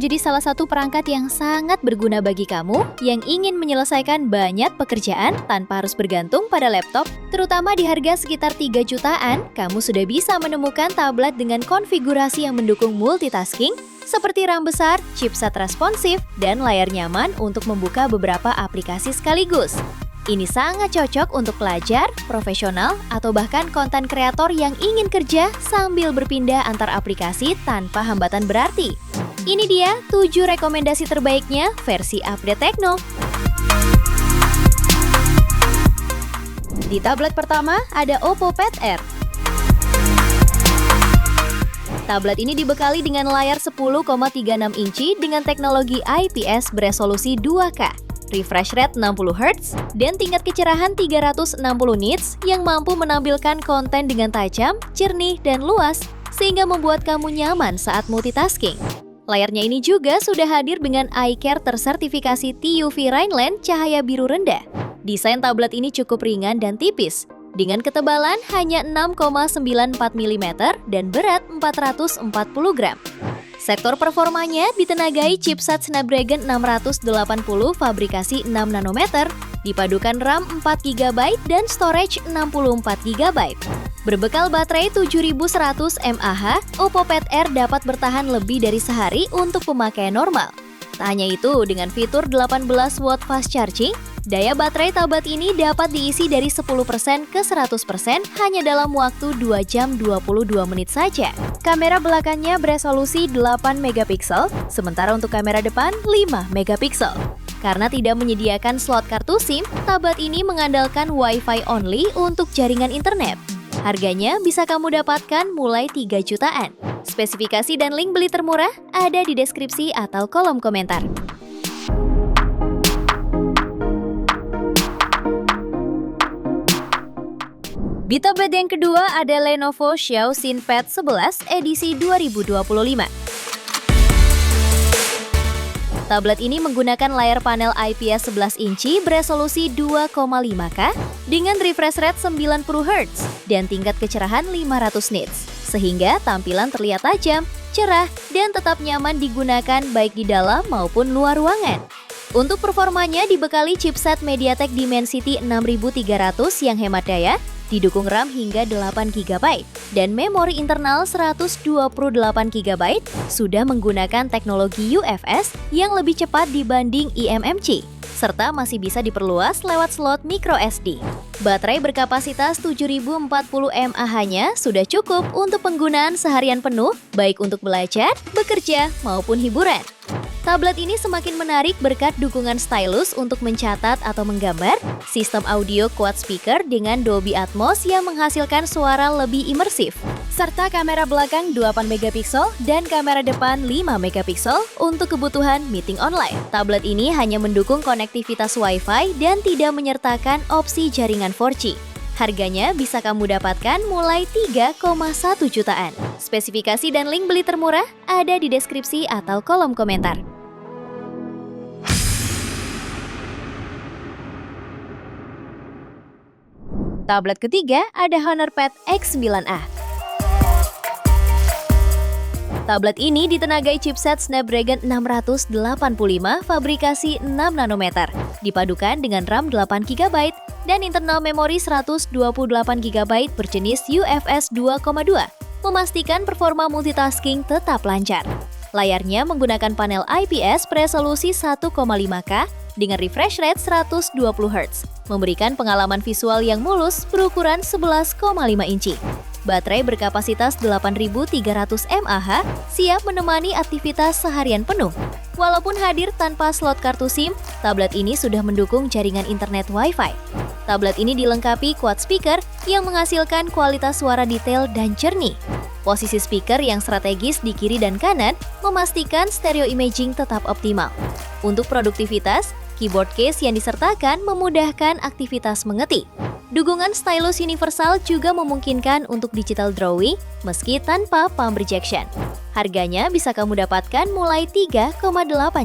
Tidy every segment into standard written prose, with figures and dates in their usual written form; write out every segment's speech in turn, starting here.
menjadi salah satu perangkat yang sangat berguna bagi kamu yang ingin menyelesaikan banyak pekerjaan tanpa harus bergantung pada laptop. Terutama di harga sekitar 3 jutaan, kamu sudah bisa menemukan tablet dengan konfigurasi yang mendukung multitasking, seperti RAM besar, chipset responsif, dan layar nyaman untuk membuka beberapa aplikasi sekaligus. Ini sangat cocok untuk pelajar, profesional, atau bahkan konten kreator yang ingin kerja sambil berpindah antar aplikasi tanpa hambatan berarti. Ini dia 7 rekomendasi terbaiknya versi update Tecno. Di tablet pertama ada Oppo Pad Air. Tablet ini dibekali dengan layar 10,36 inci dengan teknologi IPS beresolusi 2K. Refresh rate 60 Hz, dan tingkat kecerahan 360 nits yang mampu menampilkan konten dengan tajam, jernih, dan luas, sehingga membuat kamu nyaman saat multitasking. Layarnya ini juga sudah hadir dengan iCare tersertifikasi TUV Rhineland cahaya biru rendah. Desain tablet ini cukup ringan dan tipis, dengan ketebalan hanya 6,94 mm dan berat 440 gram. Sektor performanya ditenagai chipset Snapdragon 680 fabrikasi 6 nanometer, dipadukan RAM 4 GB dan storage 64 GB. Berbekal baterai 7100 mAh, Oppo Pad Air dapat bertahan lebih dari sehari untuk pemakaian normal. Tak hanya itu, dengan fitur 18 watt fast charging, daya baterai tablet ini dapat diisi dari 10% ke 100% hanya dalam waktu 2 jam 22 menit saja. Kamera belakangnya beresolusi 8 megapiksel, sementara untuk kamera depan 5 megapiksel. Karena tidak menyediakan slot kartu SIM, tablet ini mengandalkan Wi-Fi only untuk jaringan internet. Harganya bisa kamu dapatkan mulai 3 jutaan. Spesifikasi dan link beli termurah ada di deskripsi atau kolom komentar. Di tablet yang kedua ada Lenovo Xiao ThinkPad 11 edisi 2025. Tablet ini menggunakan layar panel IPS 11 inci beresolusi 2,5K dengan refresh rate 90 Hz dan tingkat kecerahan 500 nits, sehingga tampilan terlihat tajam, cerah, dan tetap nyaman digunakan baik di dalam maupun luar ruangan. Untuk performanya dibekali chipset MediaTek Dimensity 6300 yang hemat daya, didukung RAM hingga 8 GB, dan memori internal 128 GB sudah menggunakan teknologi UFS yang lebih cepat dibanding eMMC, serta masih bisa diperluas lewat slot microSD. Baterai berkapasitas 7040 mAh-nya sudah cukup untuk penggunaan seharian penuh, baik untuk belajar, bekerja, maupun hiburan. Tablet ini semakin menarik berkat dukungan stylus untuk mencatat atau menggambar, sistem audio quad speaker dengan Dolby Atmos yang menghasilkan suara lebih imersif, serta kamera belakang 8 megapiksel dan kamera depan 5 megapiksel untuk kebutuhan meeting online. Tablet ini hanya mendukung konektivitas Wi-Fi dan tidak menyertakan opsi jaringan 4G. Harganya bisa kamu dapatkan mulai 3,1 jutaan. Spesifikasi dan link beli termurah ada di deskripsi atau kolom komentar. Tablet ketiga ada Honor Pad X9a. Tablet ini ditenagai chipset Snapdragon 685 fabrikasi 6 nanometer, dipadukan dengan RAM 8 GB dan internal memori 128 GB berjenis UFS 2,2, memastikan performa multitasking tetap lancar. Layarnya menggunakan panel IPS beresolusi 1,5K dengan refresh rate 120 Hz, memberikan pengalaman visual yang mulus berukuran 11,5 inci. Baterai berkapasitas 8300 mAh siap menemani aktivitas seharian penuh. Walaupun hadir tanpa slot kartu SIM, tablet ini sudah mendukung jaringan internet Wi-Fi. Tablet ini dilengkapi quad speaker yang menghasilkan kualitas suara detail dan jernih. Posisi speaker yang strategis di kiri dan kanan memastikan stereo imaging tetap optimal. Untuk produktivitas, keyboard case yang disertakan memudahkan aktivitas mengetik. Dukungan stylus universal juga memungkinkan untuk digital drawing meski tanpa palm rejection. Harganya bisa kamu dapatkan mulai 3,8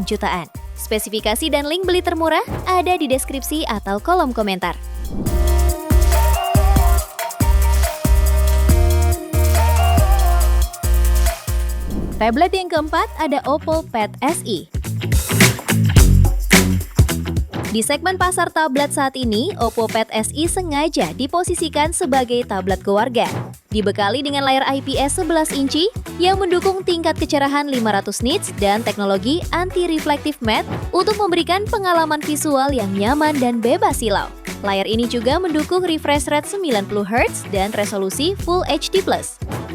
jutaan. Spesifikasi dan link beli termurah ada di deskripsi atau kolom komentar. Tablet yang keempat ada Oppo Pad SE. Di segmen pasar tablet saat ini, Oppo Pad SE sengaja diposisikan sebagai tablet keluarga. Dibekali dengan layar IPS 11 inci yang mendukung tingkat kecerahan 500 nits dan teknologi anti-reflective matte untuk memberikan pengalaman visual yang nyaman dan bebas silau. Layar ini juga mendukung refresh rate 90Hz dan resolusi Full HD+.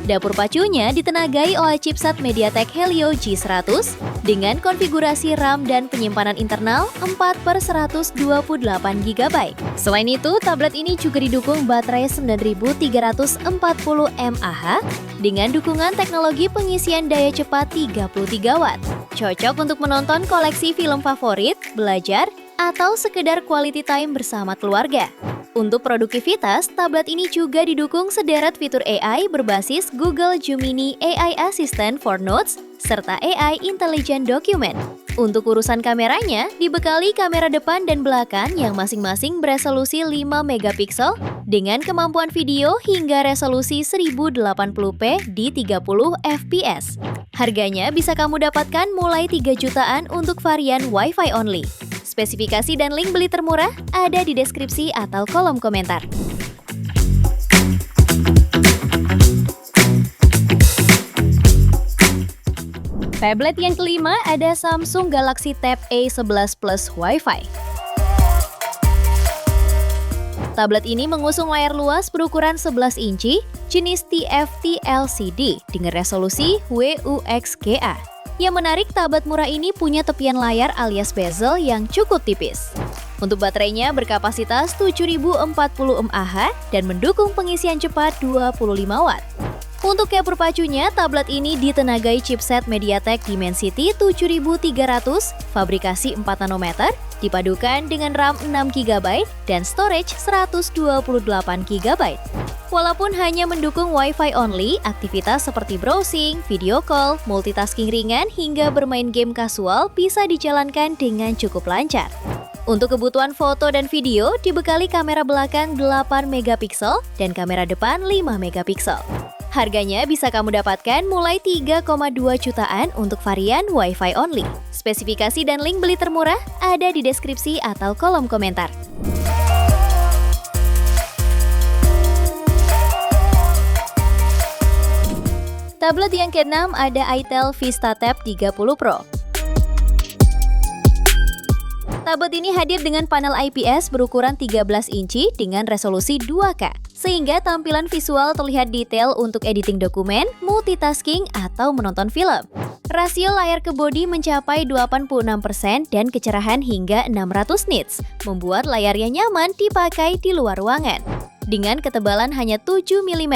Dapur pacunya ditenagai oleh chipset MediaTek Helio G100 dengan konfigurasi RAM dan penyimpanan internal 4/128GB. Selain itu, tablet ini juga didukung baterai 9340 mAh dengan dukungan teknologi pengisian daya cepat 33 Watt. Cocok untuk menonton koleksi film favorit, belajar, atau sekedar quality time bersama keluarga. Untuk produktivitas, tablet ini juga didukung sederet fitur AI berbasis Google Gemini AI Assistant for Notes serta AI Intelligent Document. Untuk urusan kameranya, dibekali kamera depan dan belakang yang masing-masing beresolusi 5 megapiksel dengan kemampuan video hingga resolusi 1080p di 30 fps. Harganya bisa kamu dapatkan mulai 3 jutaan untuk varian Wi-Fi only. Spesifikasi dan link beli termurah ada di deskripsi atau kolom komentar. Tablet yang kelima ada Samsung Galaxy Tab A11 Plus Wi-Fi. Tablet ini mengusung layar luas berukuran 11 inci jenis TFT LCD dengan resolusi WUXGA. Yang menarik, tablet murah ini punya tepian layar alias bezel yang cukup tipis. Untuk baterainya berkapasitas 7040 mAh dan mendukung pengisian cepat 25 Watt. Untuk dapur pacunya, tablet ini ditenagai chipset MediaTek Dimensity 7300 fabrikasi 4 nanometer dipadukan dengan RAM 6GB dan storage 128GB. Walaupun hanya mendukung Wi-Fi only, aktivitas seperti browsing, video call, multitasking ringan hingga bermain game kasual bisa dijalankan dengan cukup lancar. Untuk kebutuhan foto dan video, dibekali kamera belakang 8 megapiksel dan kamera depan 5 megapiksel. Harganya bisa kamu dapatkan mulai 3,2 jutaan untuk varian Wi-Fi only. Spesifikasi dan link beli termurah ada di deskripsi atau kolom komentar. Tablet yang keenam ada Itel Vista Tab 30 Pro. Tablet ini hadir dengan panel IPS berukuran 13 inci dengan resolusi 2K, sehingga tampilan visual terlihat detail untuk editing dokumen, multitasking, atau menonton film. Rasio layar ke bodi mencapai 86% dan kecerahan hingga 600 nits, membuat layarnya nyaman dipakai di luar ruangan. Dengan ketebalan hanya 7 mm,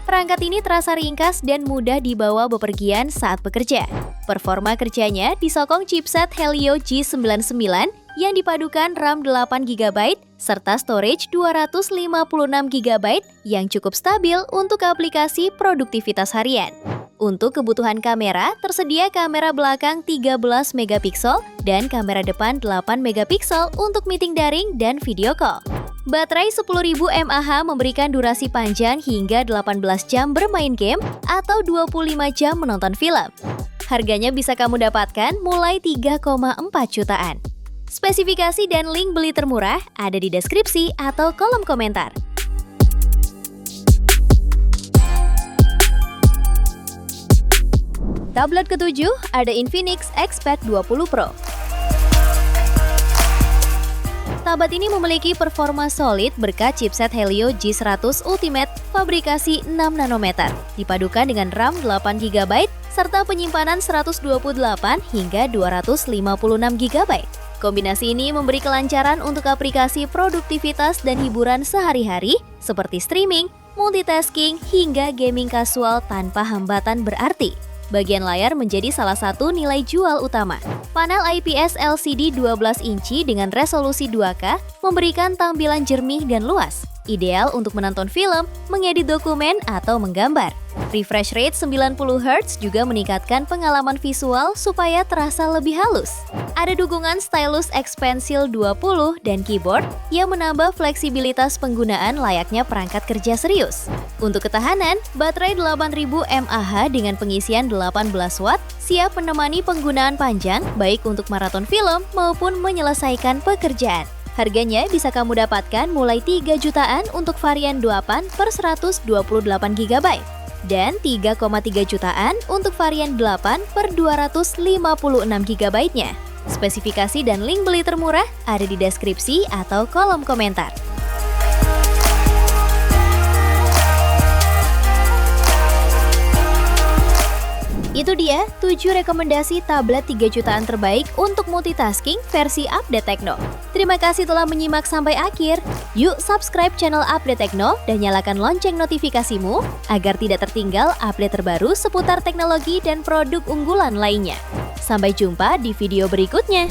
perangkat ini terasa ringkas dan mudah dibawa bepergian saat bekerja. Performa kerjanya disokong chipset Helio G99 yang dipadukan RAM 8GB serta storage 256GB yang cukup stabil untuk aplikasi produktivitas harian. Untuk kebutuhan kamera, tersedia kamera belakang 13 megapiksel dan kamera depan 8 megapiksel untuk meeting daring dan video call. Baterai 10.000 mAh memberikan durasi panjang hingga 18 jam bermain game atau 25 jam menonton film. Harganya bisa kamu dapatkan mulai 3,4 jutaan. Spesifikasi dan link beli termurah ada di deskripsi atau kolom komentar. Tablet ketujuh ada Infinix Xpad 20 Pro. Tablet ini memiliki performa solid berkat chipset Helio G100 Ultimate fabrikasi 6 nanometer, dipadukan dengan RAM 8GB serta penyimpanan 128 hingga 256GB. Kombinasi ini memberi kelancaran untuk aplikasi produktivitas dan hiburan sehari-hari seperti streaming, multitasking, hingga gaming kasual tanpa hambatan berarti. Bagian layar menjadi salah satu nilai jual utama. Panel IPS LCD 12 inci dengan resolusi 2K memberikan tampilan jernih dan luas, ideal untuk menonton film, mengedit dokumen, atau menggambar. Refresh rate 90Hz juga meningkatkan pengalaman visual supaya terasa lebih halus. Ada dukungan stylus X Pencil 20 dan keyboard yang menambah fleksibilitas penggunaan layaknya perangkat kerja serius. Untuk ketahanan, baterai 8000 mAh dengan pengisian 18 Watt siap menemani penggunaan panjang baik untuk maraton film maupun menyelesaikan pekerjaan. Harganya bisa kamu dapatkan mulai 3 jutaan untuk varian 8 per 128 GB dan 3,3 jutaan untuk varian 8 per 256 GB-nya. Spesifikasi dan link beli termurah ada di deskripsi atau kolom komentar. Itu dia 7 rekomendasi tablet 3 jutaan terbaik untuk multitasking versi Update Tekno. Terima kasih telah menyimak sampai akhir. Yuk subscribe channel Update Tekno dan nyalakan lonceng notifikasimu agar tidak tertinggal update terbaru seputar teknologi dan produk unggulan lainnya. Sampai jumpa di video berikutnya.